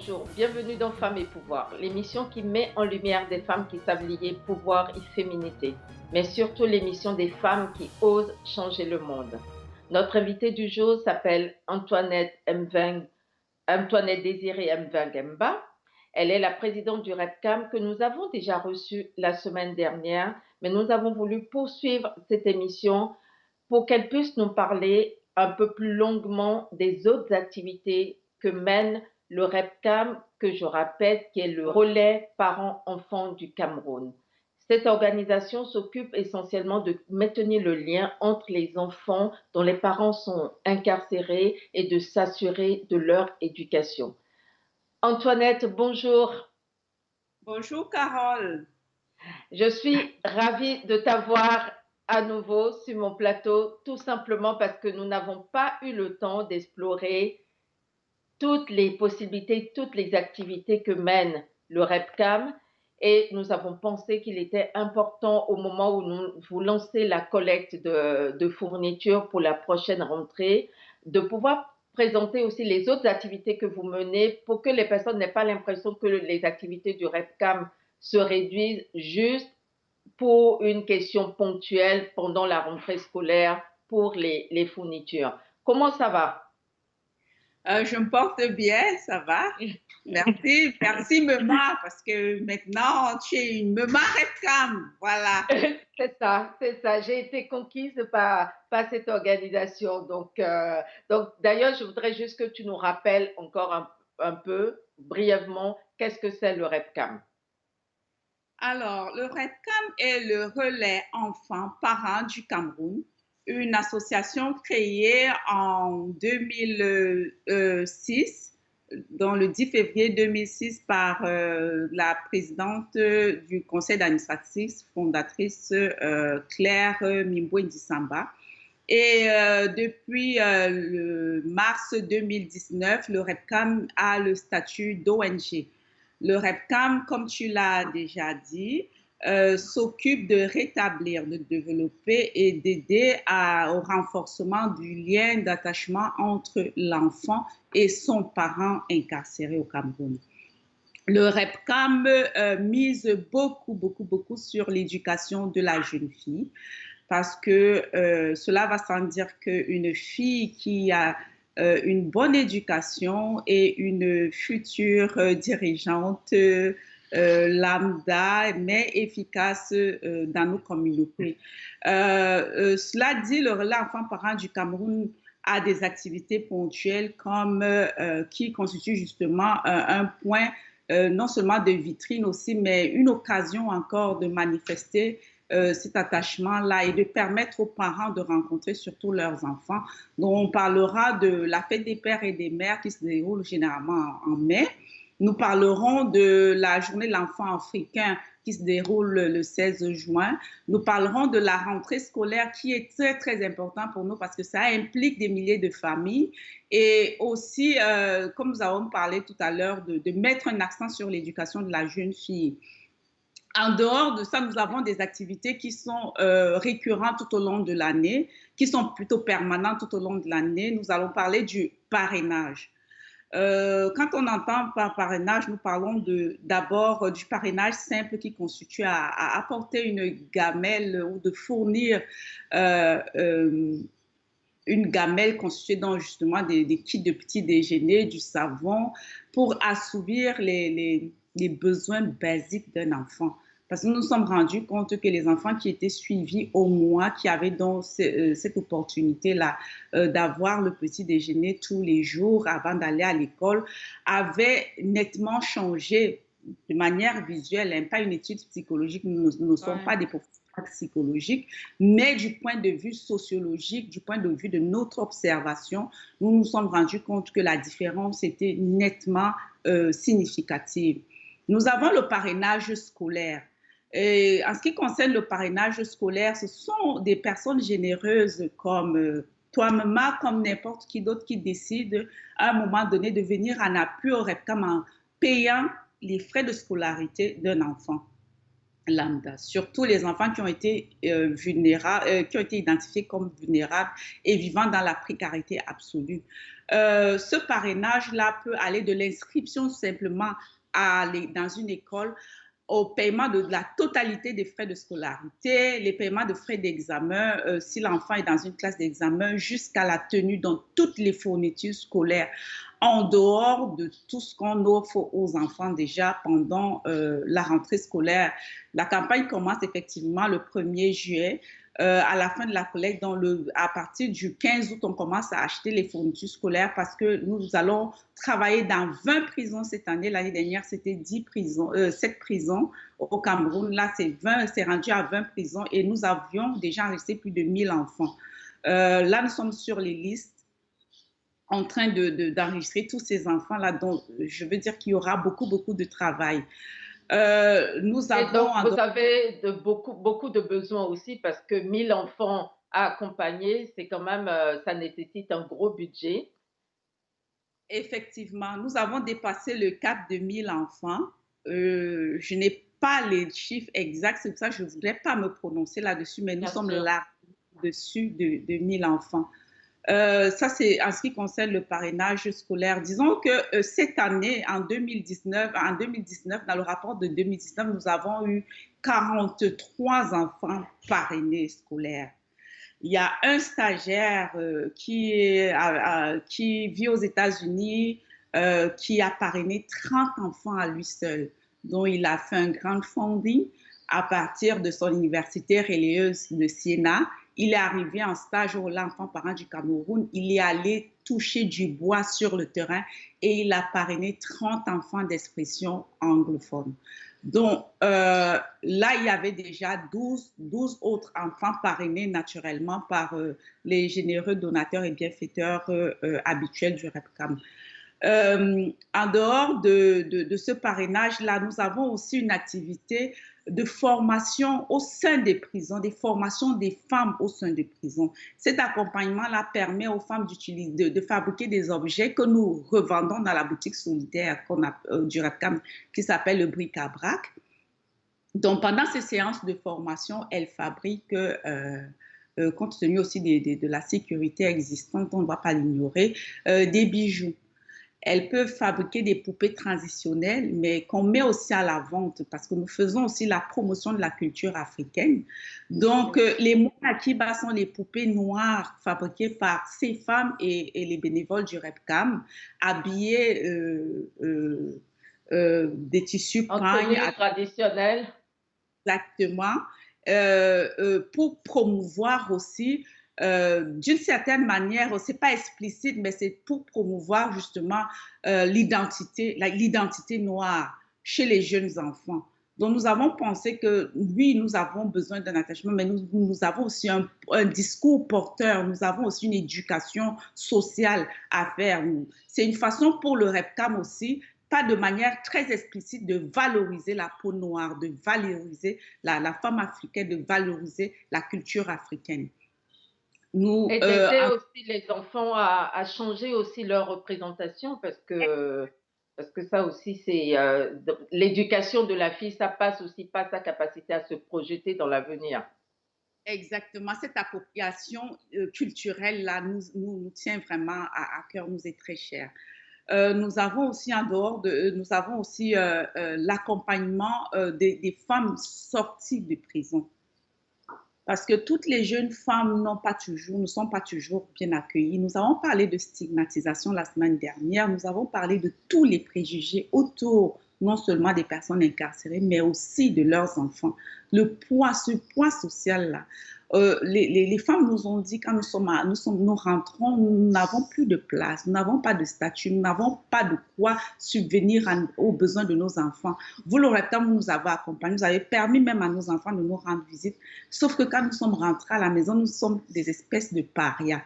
bonjour, bienvenue dans Femmes et Pouvoir, l'émission qui met en lumière des femmes qui savent lier pouvoir et féminité, mais surtout l'émission des femmes qui osent changer le monde. Notre invitée du jour s'appelle Antoinette Désirée Mvang. Elle est la présidente du REPCAM que nous avons déjà reçue la semaine dernière, mais nous avons voulu poursuivre cette émission pour qu'elle puisse nous parler un peu plus longuement des autres activités que mène le REPCAM, que je rappelle, qui est le relais parents-enfants du Cameroun. Cette organisation s'occupe essentiellement de maintenir le lien entre les enfants dont les parents sont incarcérés et de s'assurer de leur éducation. Antoinette, bonjour. Bonjour Carole. Je suis ravie de t'avoir à nouveau sur mon plateau, tout simplement parce que nous n'avons pas eu le temps d'explorer toutes les possibilités, toutes les activités que mène le REPCAM. Et nous avons pensé qu'il était important au moment où vous lancez la collecte de fournitures pour la prochaine rentrée, de pouvoir présenter aussi les autres activités que vous menez pour que les personnes n'aient pas l'impression que les activités du REPCAM se réduisent juste pour une question ponctuelle pendant la rentrée scolaire pour les fournitures. Comment ça va? Je me porte bien, ça va. Merci, merci Mema, parce que maintenant tu es une Mema Repcam. Voilà. C'est ça, c'est ça. J'ai été conquise par cette organisation. Donc d'ailleurs, je voudrais juste que tu nous rappelles encore un peu, brièvement, qu'est-ce que c'est le REPCAM? Alors, le REPCAM est le relais enfants-parents du Cameroun, une association créée en 2006, dans le 10 février 2006 par la présidente du conseil d'administration fondatrice Claire Mimboué Dissamba. Et depuis le mars 2019, le REPCAM a le statut d'ONG. Le REPCAM, comme tu l'as déjà dit, s'occupe de rétablir, de développer et d'aider au renforcement du lien d'attachement entre l'enfant et son parent incarcéré au Cameroun. Le REPCAM mise beaucoup sur l'éducation de la jeune fille parce que cela va sans dire qu'une fille qui a une bonne éducation et une future dirigeante lambda, mais efficace dans nos communautés. Cela dit, le relais enfants-parents du Cameroun a des activités ponctuelles comme qui constituent justement un point non seulement de vitrine aussi, mais une occasion encore de manifester cet attachement-là et de permettre aux parents de rencontrer surtout leurs enfants. Donc, on parlera de la fête des pères et des mères qui se déroule généralement en mai. Nous parlerons de la journée de l'enfant africain qui se déroule le 16 juin. Nous parlerons de la rentrée scolaire qui est très important pour nous parce que ça implique des milliers de familles et aussi, comme nous avons parlé tout à l'heure, de mettre un accent sur l'éducation de la jeune fille. En dehors de ça, nous avons des activités qui sont récurrentes tout au long de l'année, qui sont plutôt permanentes tout au long de l'année. Nous allons parler du parrainage. Quand on entend par parrainage, nous parlons d'abord du parrainage simple qui constitue à apporter une gamelle ou de fournir une gamelle constituée donc justement des kits de petit déjeuner, du savon, pour assouvir les besoins basiques d'un enfant. Parce que nous nous sommes rendus compte que les enfants qui étaient suivis au mois, qui avaient donc cette opportunité-là d'avoir le petit déjeuner tous les jours avant d'aller à l'école, avaient nettement changé de manière visuelle, hein, pas une étude psychologique, nous ne sommes pas des professeurs psychologiques, mais du point de vue sociologique, du point de vue de notre observation, nous nous sommes rendus compte que la différence était nettement significative. Nous avons le parrainage scolaire. Et en ce qui concerne le parrainage scolaire, ce sont des personnes généreuses comme toi-même, comme n'importe qui d'autre qui décide à un moment donné de venir en appui au REPCAM en payant les frais de scolarité d'un enfant. lambda, surtout les enfants qui ont été vulnérables, qui ont été identifiés comme vulnérables et vivant dans la précarité absolue. Ce parrainage-là peut aller de l'inscription simplement dans une école au paiement de la totalité des frais de scolarité, les paiements de frais d'examen, si l'enfant est dans une classe d'examen, jusqu'à la tenue dans toutes les fournitures scolaires, en dehors de tout ce qu'on offre aux enfants déjà pendant la rentrée scolaire. La campagne commence effectivement le 1er juillet. À la fin de la collecte, à partir du 15 août, on commence à acheter les fournitures scolaires parce que nous allons travailler dans 20 prisons cette année. L'année dernière, c'était 7 prisons au Cameroun. Là, c'est rendu à 20 prisons et nous avions déjà enregistré plus de 1000 enfants. Là, nous sommes sur les listes en train d'enregistrer tous ces enfants-là. Donc, je veux dire qu'il y aura beaucoup, beaucoup de travail. Nous Et avons... donc, vous avez beaucoup de besoins aussi parce que 1000 enfants à accompagner, c'est quand même, ça nécessite un gros budget. Effectivement, nous avons dépassé le cap de 1000 enfants. Je n'ai pas les chiffres exacts, c'est pour ça que je ne voudrais pas me prononcer là-dessus, mais nous Bien sommes sûr. là-dessus de 1000 enfants. Ça, c'est en ce qui concerne le parrainage scolaire. Disons que cette année, en 2019, dans le rapport de 2019, nous avons eu 43 enfants parrainés scolaires. Il y a un stagiaire qui vit aux États-Unis, qui a parrainé 30 enfants à lui seul, dont il a fait un crowdfunding à partir de son université religieuse de Siena. Il est arrivé en stage au l'enfant parent du Cameroun. Il est allé toucher du bois sur le terrain et il a parrainé 30 enfants d'expression anglophone. Donc là, il y avait déjà 12 autres enfants parrainés naturellement par les généreux donateurs et bienfaiteurs habituels du REPCAM. En dehors de ce parrainage-là, nous avons aussi une activité de formation au sein des prisons, des formations des femmes au sein des prisons. Cet accompagnement-là permet aux femmes de fabriquer des objets que nous revendons dans la boutique solidaire du REPCAM qui s'appelle le bric-à-brac. Donc, pendant ces séances de formation, elles fabriquent compte tenu aussi de la sécurité existante, on ne va pas l'ignorer, des bijoux. Elles peuvent fabriquer des poupées transitionnelles, mais qu'on met aussi à la vente parce que nous faisons aussi la promotion de la culture africaine. Donc, les Monakiba sont les poupées noires fabriquées par ces femmes et les bénévoles du REPCAM, habillées des tissus pagne traditionnels. Exactement, pour promouvoir aussi d'une certaine manière, c'est pas explicite, mais c'est pour promouvoir justement l'identité noire chez les jeunes enfants. Donc, nous avons pensé que oui, nous avons besoin d'un attachement, mais nous avons aussi un discours porteur, nous avons aussi une éducation sociale à faire. C'est une façon pour le REPCAM aussi, pas de manière très explicite, de valoriser la peau noire, de valoriser la femme africaine, de valoriser la culture africaine. Et d'aider aussi les enfants à changer aussi leur représentation parce que ça aussi, c'est l'éducation de la fille, ça passe aussi par sa capacité à se projeter dans l'avenir. Exactement, cette appropriation culturelle-là nous tient vraiment à cœur, nous est très chère. Nous avons aussi en dehors nous avons aussi l'accompagnement des femmes sorties de prison. Parce que toutes les jeunes femmes ne sont pas toujours bien accueillies. Nous avons parlé de stigmatisation la semaine dernière. Nous avons parlé de tous les préjugés autour, non seulement des personnes incarcérées, mais aussi de leurs enfants. Ce poids social-là. Les femmes nous ont dit quand nous rentrons, nous n'avons plus de place, nous n'avons pas de statut, nous n'avons pas de quoi subvenir aux besoins de nos enfants. Vous, le REPCAM, vous nous avez accompagnés, vous avez permis même à nos enfants de nous rendre visite. Sauf que quand nous sommes rentrés à la maison, nous sommes des espèces de parias.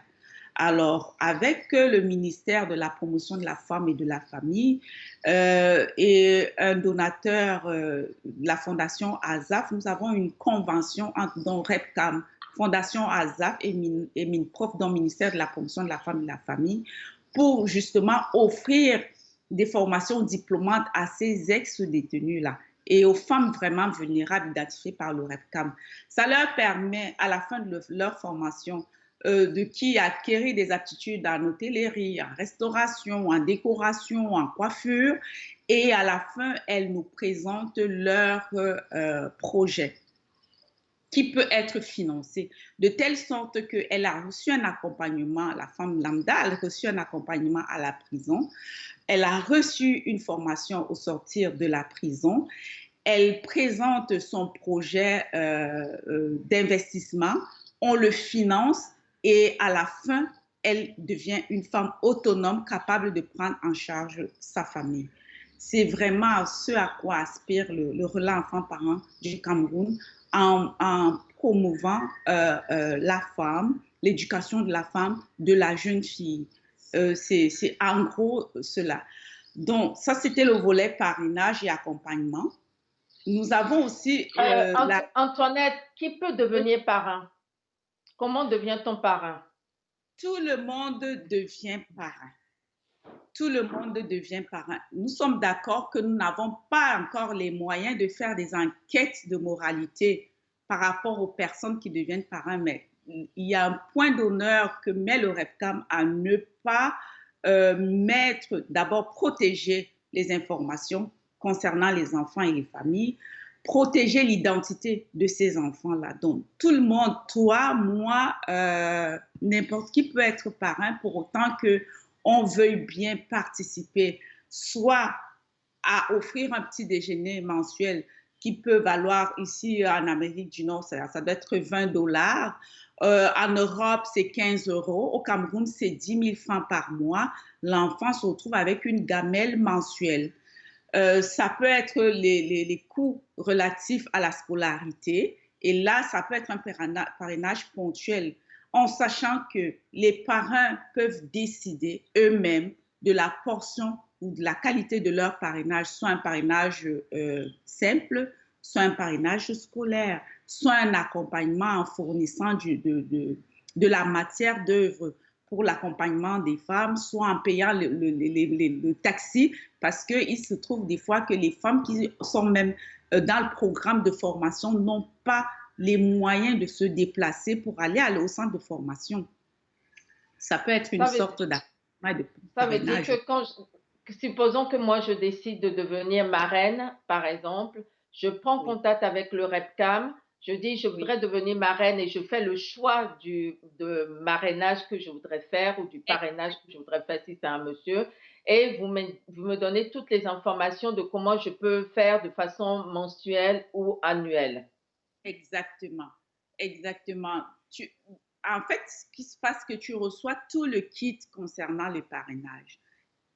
Alors, avec le ministère de la Promotion de la Femme et de la Famille et un donateur de la Fondation ASAF, nous avons une convention entre REPCAM, Fondation ASAF et MINPROF, donc Ministère de la Promotion de la Femme et de la Famille, pour justement offrir des formations diplômantes à ces ex-détenus-là et aux femmes vraiment vulnérables identifiées par le REPCAM. Ça leur permet, à la fin de leur formation, de qui acquérir des aptitudes en hôtellerie, en restauration, en décoration, en coiffure, et à la fin, elles nous présentent leur projet qui peut être financé, de telle sorte qu'elle a reçu un accompagnement, la femme lambda a reçu un accompagnement à la prison, elle a reçu une formation au sortir de la prison, elle présente son projet d'investissement, on le finance et à la fin, elle devient une femme autonome capable de prendre en charge sa famille. C'est vraiment ce à quoi aspire le relais enfants-parents du Cameroun en promouvant la femme, l'éducation de la femme, de la jeune fille. C'est en gros cela. Donc, ça, c'était le volet parrainage et accompagnement. Nous avons aussi... Antoinette, qui peut devenir parrain? Comment devient-on parrain? Tout le monde devient parrain. Tout le monde devient parrain. Nous sommes d'accord que nous n'avons pas encore les moyens de faire des enquêtes de moralité par rapport aux personnes qui deviennent parrains, mais il y a un point d'honneur que met le REPCAM à ne pas d'abord protéger les informations concernant les enfants et les familles, protéger l'identité de ces enfants-là. Donc, tout le monde, toi, moi, n'importe qui peut être parrain pour autant qu'on veuille bien participer, soit à offrir un petit déjeuner mensuel qui peut valoir ici en Amérique du Nord, ça doit être 20 $. En Europe, c'est 15 €. Au Cameroun, c'est 10 000 francs par mois. L'enfant se retrouve avec une gamelle mensuelle. Ça peut être les coûts relatifs à la scolarité. Et là, ça peut être un parrainage ponctuel, en sachant que les parrains peuvent décider eux-mêmes de la portion ou de la qualité de leur parrainage, soit un parrainage simple, soit un parrainage scolaire, soit un accompagnement en fournissant de la matière d'œuvre pour l'accompagnement des femmes, soit en payant le taxi, parce qu'il se trouve des fois que les femmes qui sont même dans le programme de formation n'ont pas les moyens de se déplacer pour aller au centre de formation. Ça peut être une sorte d'accompagnement de parrainage. Ça veut dire que supposons que moi je décide de devenir marraine, par exemple, je prends contact avec le REPCAM, je dis je voudrais devenir marraine et je fais le choix de marrainage que je voudrais faire ou du parrainage que je voudrais faire si c'est un monsieur. Et vous me donnez toutes les informations de comment je peux faire de façon mensuelle ou annuelle. Exactement, exactement. En fait, ce qui se passe, c'est que tu reçois tout le kit concernant le parrainage.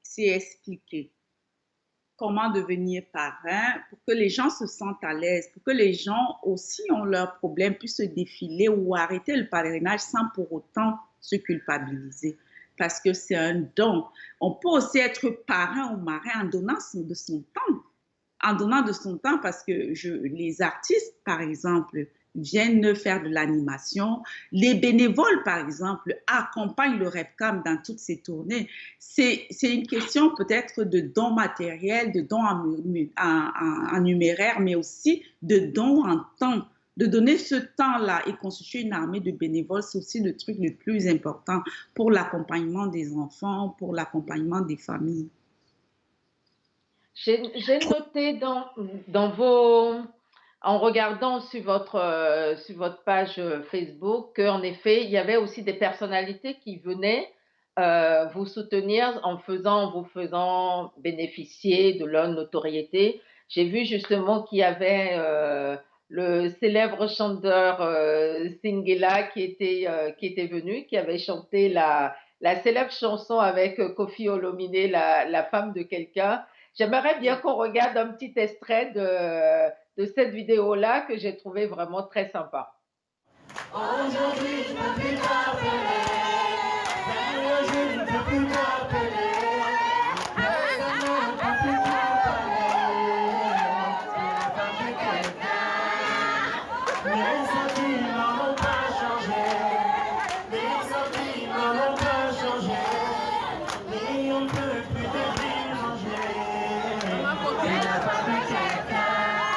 C'est expliqué comment devenir parrain pour que les gens se sentent à l'aise, pour que les gens aussi ont leurs problèmes, puissent se défiler ou arrêter le parrainage sans pour autant se culpabiliser. Parce que c'est un don. On peut aussi être parrain ou marraine en donnant de son temps. En donnant de son temps parce que les artistes, par exemple, viennent faire de l'animation. Les bénévoles, par exemple, accompagnent le REPCAM dans toutes ses tournées. C'est une question peut-être de dons matériels, de dons en numéraire, mais aussi de dons en temps. De donner ce temps-là et constituer une armée de bénévoles, c'est aussi le truc le plus important pour l'accompagnement des enfants, pour l'accompagnement des familles. J'ai noté en regardant sur votre page Facebook qu'en effet, il y avait aussi des personnalités qui venaient vous soutenir en vous faisant bénéficier de leur notoriété. J'ai vu justement qu'il y avait le célèbre chanteur Singela qui était venu, qui avait chanté la célèbre chanson avec Koffi Olomide, la femme de quelqu'un. J'aimerais bien qu'on regarde un petit extrait de cette vidéo-là que j'ai trouvé vraiment très sympa. Aujourd'hui, je ne peux plus t'appeler. Je ne peux plus t'appeler. Les sentiments n'ont pas changé. Les sentiments n'ont pas changé. Et on ne peut plus te déranger. Tu n'as pas vu quelqu'un.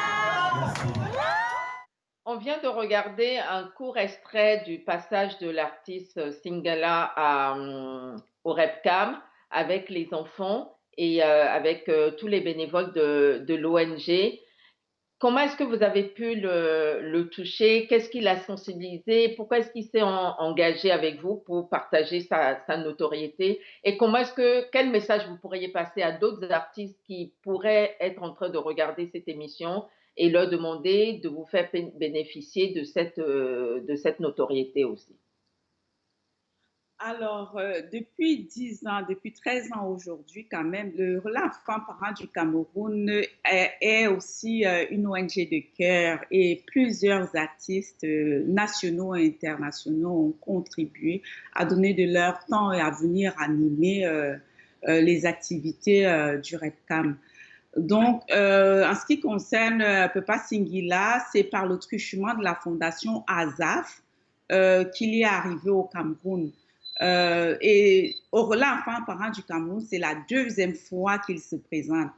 vient de regarder un court extrait du passage de l'artiste Singala au REPCAM avec les enfants et avec tous les bénévoles de l'ONG. Comment est-ce que vous avez pu le toucher? Qu'est-ce qui l'a sensibilisé? Pourquoi est-ce qu'il s'est engagé avec vous pour partager sa notoriété? Et quel message vous pourriez passer à d'autres artistes qui pourraient être en train de regarder cette émission et leur demander de vous faire bénéficier de cette notoriété aussi? Alors, depuis 10 ans, depuis 13 ans aujourd'hui, quand même, le Relais Enfants Parents du Cameroun est aussi une ONG de cœur et plusieurs artistes nationaux et internationaux ont contribué à donner de leur temps et à venir animer les activités du REDCAM. Donc, en ce qui concerne Pepa Singila, c'est par le truchement de la fondation ASAF qu'il y est arrivé au Cameroun. Et au Relais Enfants Parents du Cameroun, c'est la deuxième fois qu'il se présente.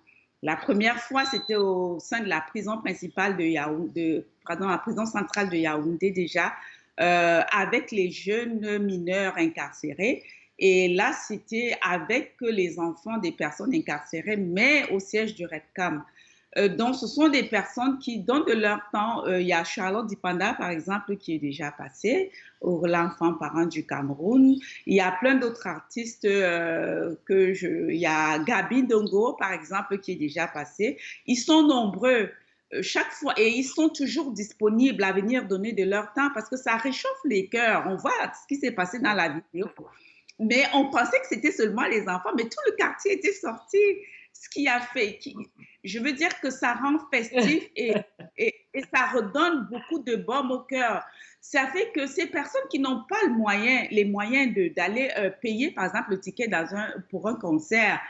La première fois, c'était au sein de la prison principale de Yaoundé, pardon, la prison centrale de Yaoundé déjà, avec les jeunes mineurs incarcérés. Et là, c'était avec les enfants des personnes incarcérées, mais au siège du REDCAM. Donc, ce sont des personnes qui donnent de leur temps. Il y a Charlotte Dipanda, par exemple, qui est déjà passée au l'enfant parent du Cameroun. Il y a plein d'autres artistes il y a Gabi Dongo, par exemple, qui est déjà passé. Ils sont nombreux chaque fois et ils sont toujours disponibles à venir donner de leur temps parce que ça réchauffe les cœurs. On voit ce qui s'est passé dans la vidéo. Mais on pensait que c'était seulement les enfants, mais tout le quartier était sorti. Ce qui a fait, je veux dire que ça rend festif et ça redonne beaucoup de baume au cœur. Ça fait que ces personnes qui n'ont pas les moyens d'aller payer, par exemple, le ticket pour un concert,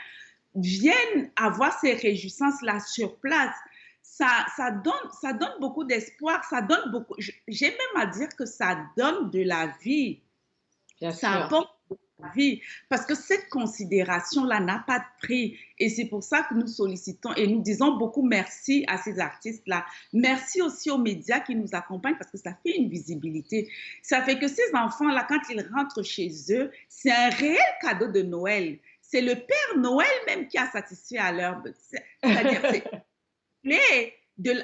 viennent avoir ces réjouissances-là sur place. Ça donne beaucoup d'espoir, ça donne beaucoup. J'ai même à dire que ça donne de la vie. Bien Ça sûr. apporte de la vie parce que cette considération-là n'a pas de prix et c'est pour ça que nous sollicitons et nous disons beaucoup merci à ces artistes-là. Merci aussi aux médias qui nous accompagnent parce que ça fait une visibilité. Ça fait que ces enfants-là, quand ils rentrent chez eux, c'est un réel cadeau de Noël. C'est le Père Noël même qui a satisfait à leur... C'est-à-dire,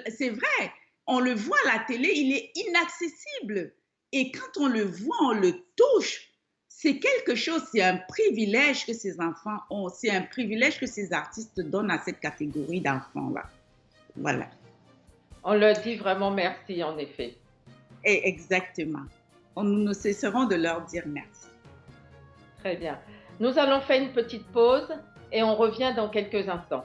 c'est vrai, on le voit à la télé, il est inaccessible. Et quand on le voit, on le touche. C'est quelque chose, c'est un privilège que ces enfants ont, c'est un privilège que ces artistes donnent à cette catégorie d'enfants-là. Voilà. On leur dit vraiment merci, en effet. Et exactement. Nous ne cesserons de leur dire merci. Très bien. Nous allons faire une petite pause et on revient dans quelques instants.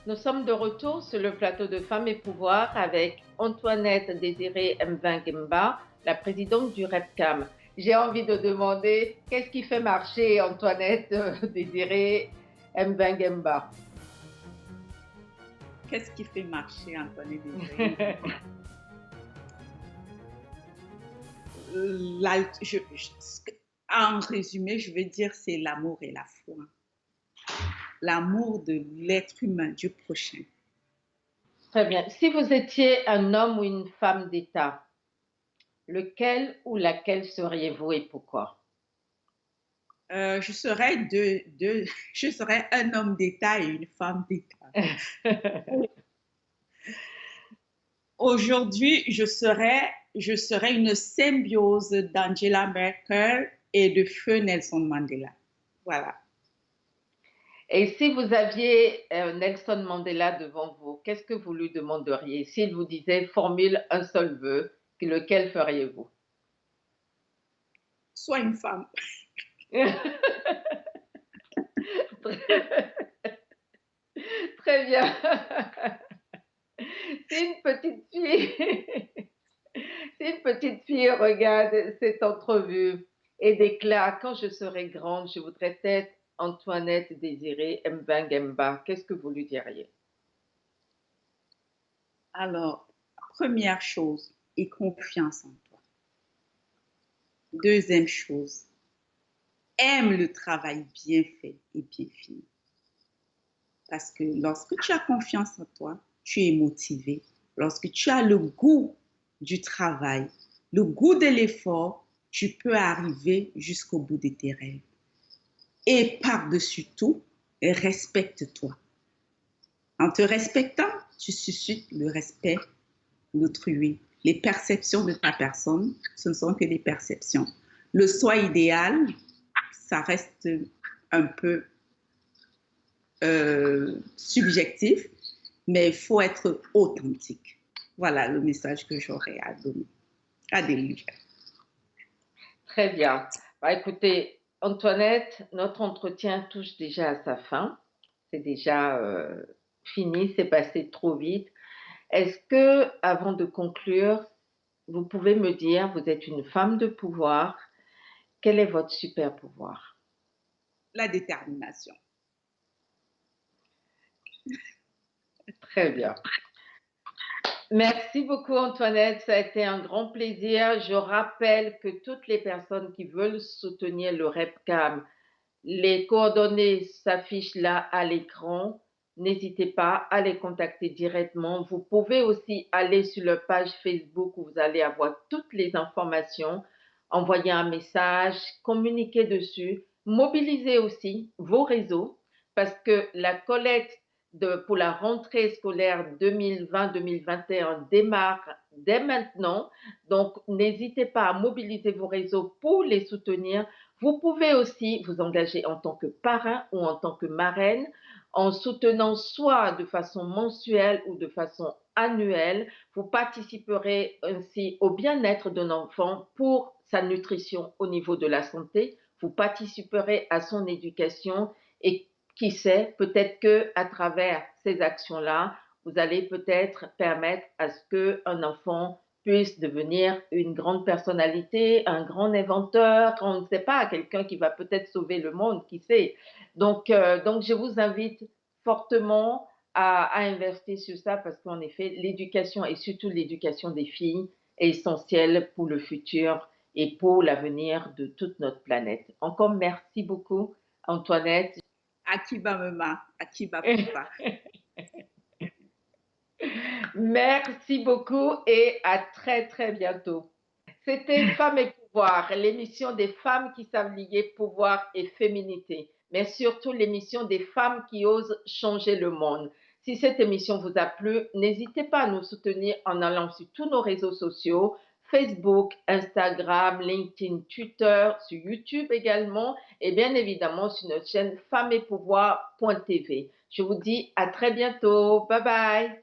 Nous sommes de retour sur le plateau de Femmes et Pouvoir avec Antoinette Désirée Mbengemba, la présidente du REPCAM. J'ai envie de demander, qu'est-ce qui fait marcher Antoinette Désirée Mbengemba? Qu'est-ce qui fait marcher Antoinette Désirée? En résumé, je vais dire c'est l'amour et la foi. L'amour de l'être humain, du prochain. Très bien. Si vous étiez un homme ou une femme d'État, lequel ou laquelle seriez-vous et pourquoi? Je serais un homme d'État et une femme d'État. Aujourd'hui, je serais une symbiose d'Angela Merkel et de feu Nelson Mandela. Voilà. Et si vous aviez Nelson Mandela devant vous, qu'est-ce que vous lui demanderiez? S'il vous disait formule un seul vœu, lequel feriez-vous? Sois une femme. Très bien. Si une petite fille, si une petite fille regarde cette entrevue et déclare, quand je serai grande, je voudrais être Antoinette Désirée Mbengemba, qu'est-ce que vous lui diriez? Alors, première chose, aie confiance en toi. Deuxième chose, aime le travail bien fait et bien fini. Parce que lorsque tu as confiance en toi, tu es motivé. Lorsque tu as le goût du travail, le goût de l'effort, tu peux arriver jusqu'au bout de tes rêves. Et par-dessus tout, respecte-toi. En te respectant, tu suscites le respect d'autrui. Les perceptions de ta personne, ce ne sont que des perceptions. Le soi idéal, ça reste un peu subjectif, mais il faut être authentique. Voilà le message que j'aurais à donner à des leaders. Très bien. Bah, écoutez, Antoinette, notre entretien touche déjà à sa fin. C'est déjà fini, c'est passé trop vite. Est-ce que, avant de conclure, vous pouvez me dire, vous êtes une femme de pouvoir, quel est votre super pouvoir? La détermination. Très bien. Merci beaucoup Antoinette, ça a été un grand plaisir. Je rappelle que toutes les personnes qui veulent soutenir le REPCAM, les coordonnées s'affichent là à l'écran. N'hésitez pas à les contacter directement. Vous pouvez aussi aller sur leur page Facebook où vous allez avoir toutes les informations, envoyer un message, communiquer dessus, mobiliser aussi vos réseaux parce que la collecte pour la rentrée scolaire 2020-2021 démarre dès maintenant. Donc, n'hésitez pas à mobiliser vos réseaux pour les soutenir. Vous pouvez aussi vous engager en tant que parrain ou en tant que marraine en soutenant soit de façon mensuelle ou de façon annuelle. Vous participerez ainsi au bien-être d'un enfant pour sa nutrition au niveau de la santé. Vous participerez à son éducation et qui sait, peut-être que à travers ces actions-là, vous allez peut-être permettre à ce qu'un enfant puisse devenir une grande personnalité, un grand inventeur, on ne sait pas, quelqu'un qui va peut-être sauver le monde, qui sait. Donc je vous invite fortement à investir sur ça parce qu'en effet, l'éducation et surtout l'éducation des filles est essentielle pour le futur et pour l'avenir de toute notre planète. Encore merci beaucoup, Antoinette. Akiba Mema, Akiba Papa. Merci beaucoup et à très très bientôt. C'était Femmes et Pouvoir, l'émission des femmes qui savent lier pouvoir et féminité, mais surtout l'émission des femmes qui osent changer le monde. Si cette émission vous a plu, n'hésitez pas à nous soutenir en allant sur tous nos réseaux sociaux, Facebook, Instagram, LinkedIn, Twitter, sur YouTube également, et bien évidemment sur notre chaîne femmesetpouvoir.tv. Je vous dis à très bientôt. Bye bye.